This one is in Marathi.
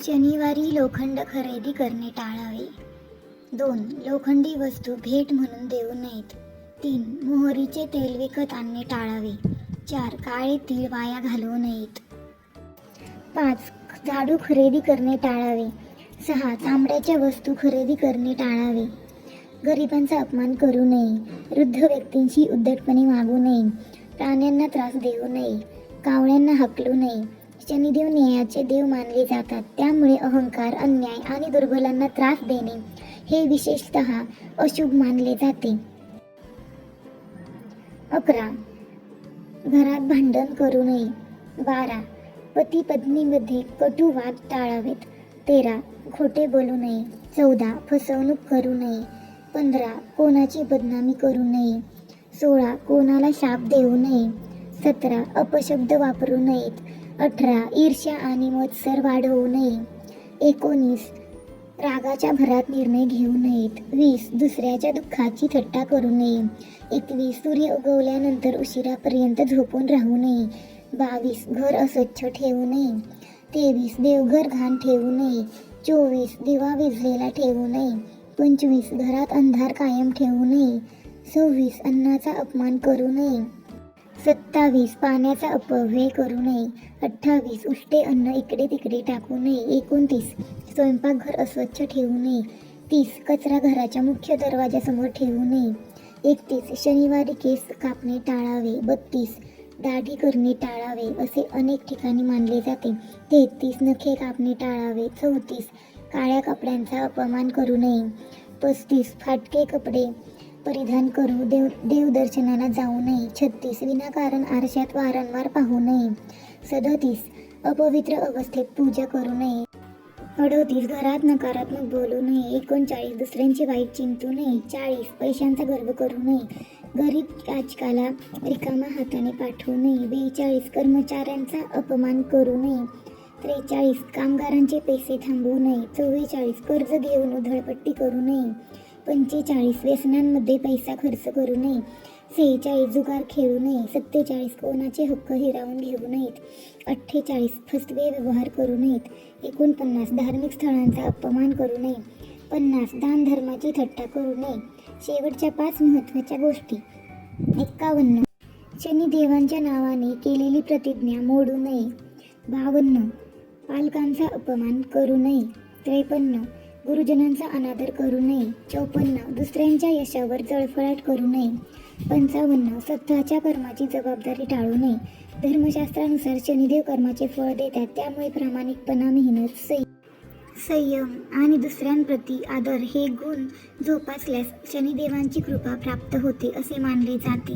शनिवारी लोखंड खरेदी करणे टाळावे. 2. लोखंडी वस्तू भेट म्हणून देऊ नयेत. 3. मोहरीचे तेल विकत आणणे टाळावे. 4. काळे तीळ वाया घालवू नयेत. 5. झाडू खरेदी करणे टाळावे. 6. तांबड्याच्या वस्तू खरेदी करणे टाळावे. गरिबांचा अपमान करू नये. वृद्ध व्यक्तींशी उद्धटपणे वागू नये. प्राण्यांना त्रास देऊ नये. कावळ्यांना हाकलू नये. शनिदेव न्यायाचे देव मानले जातात, त्यामुळे अहंकार, अन्याय आणि दुर्बलांना त्रास देणे हे विशेषतः अशुभ मानले जाते. 11. घरात भांडण करू नये. 12. पती पत्नीमध्ये कटू वाद टाळावेत. 13. खोटे बोलू नये. 14. फसवणूक करू नये. 15. कोणाची बदनामी करू नये. 16. कोणाला शाप देऊ नये. 17. अपशब्द वापरू नयेत. 18. ईर्ष्या आणि मत्सर वाढवू नये. 19. रागाच्या भरात निर्णय घेऊ नयेत. 20. दुसऱ्याच्या दुःखाची थट्टा करू नये. 21. सूर्य उगवल्यानंतर उशिरापर्यंत झोपून राहू नये. 22. घर अस्वच्छ ठेवू नये. 23. देवघर घाण ठेवू नये. 24. दिवा विझलेला ठेवू नये. 25. घरात अंधार कायम ठेवू नये. 26. अन्नाचा अपमान करू नये. 27. पाण्याचा अपव्यय करू नये. 28. उष्टे अन्न इकडे तिकडे टाकू नये. 29. स्वयंपाकघर अस्वच्छ ठेवू नये. 30. कचरा घराच्या मुख्य दरवाजासमोर ठेवू नये. 31. शनिवारी केस कापणे टाळावे. 32. दाढी करणे टाळावे असे अनेक ठिकाणी मानले जाते. 33. नखे कापणे टाळावे. 34. काळ्या कपड्यांचा अपमान करू नये. 35. फाटके कपडे परिधान करू देवदर्शनाला जाऊ नये. 36. विनाकारण आरशात वारंवार पाहू नये. 37. अपवित्र अवस्थेत पूजा करू नये. 38. घरात नकारात्मक बोलू नये. 39. दुसऱ्यांचे वाईट चिंतू नये. 40. पैशांचा गर्व करू नये. गरीब याचकाला रिकाम्या हाताने पाठवू नये. 42. कर्मचाऱ्यांचा अपमान करू नये. 43. कामगारांचे पैसे थांबवू नये. 44. कर्ज घेऊन उधळपट्टी करू नये. 45. व्यसनांमध्ये पैसा खर्च करू नये. 46. जुगार खेळू नये. 47. कोणाचे हक्क हिरावून घेऊ नयेत. 48. फसवे व्यवहार करू नयेत. 49. धार्मिक स्थळांचा अपमान करू नये. 50. दान धर्माची थट्टा करू नये. शेवटच्या 5 महत्त्वाच्या गोष्टी. 51. शनिदेवांच्या नावाने केलेली प्रतिज्ञा मोडू नये. 52. पालकांचा अपमान करू नये. 53. गुरुजनांचा अनादर करू नये. 54. दुसऱ्यांच्या यशावर जळफळाट करू नये. 55. स्वतःच्या कर्माची जबाबदारी टाळू नये. धर्मशास्त्रानुसार शनिदेव कर्माचे फळ देतात, त्यामुळे प्रामाणिकपणा, मेहनत, संयम आणि दुसऱ्यांप्रती आदर हे गुण जोपासल्यास शनिदेवांची कृपा प्राप्त होते असे मानले जाते.